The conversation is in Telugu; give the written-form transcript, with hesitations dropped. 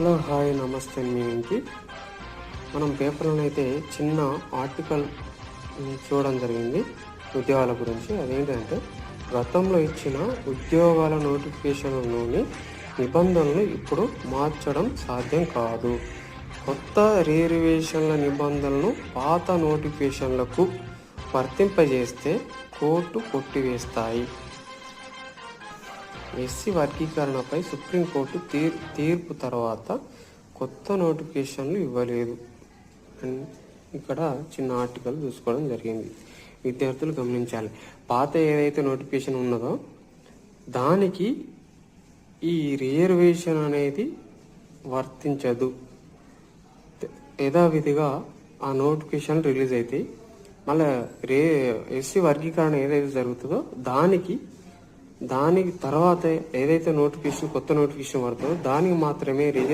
హలో హాయ్ నమస్తే మీకు మనం పేపర్లో అయితే చిన్న ఆర్టికల్ చూడడం జరిగింది ఉద్యోగాల గురించి. అదేంటంటే గతంలో ఇచ్చిన ఉద్యోగాల నోటిఫికేషన్లోని నిబంధనలు ఇప్పుడు మార్చడం సాధ్యం కాదు. కొత్త రిజర్వేషన్ల నిబంధనలను పాత నోటిఫికేషన్లకు వర్తింపజేస్తే కోర్టు కొట్టివేస్తాయి. ఎస్సీ వర్గీకరణపై సుప్రీంకోర్టు తీర్పు తర్వాత కొత్త నోటిఫికేషన్లు ఇవ్వలేదు అని ఇక్కడ చిన్న ఆర్టికల్ చూసుకోవడం జరిగింది. విద్యార్థులు గమనించాలి, పాత ఏదైతే నోటిఫికేషన్ ఉన్నదో దానికి ఈ రిజర్వేషన్ అనేది వర్తించదు. యథావిధిగా ఆ నోటిఫికేషన్ రిలీజ్ అవుతాయి. మళ్ళీ ఎస్సీ వర్గీకరణ ఏదైతే జరుగుతుందో దానికి తర్వాత ఏదైతే కొత్త నోటిఫికేషన్ పడుతుందో దానికి మాత్రమే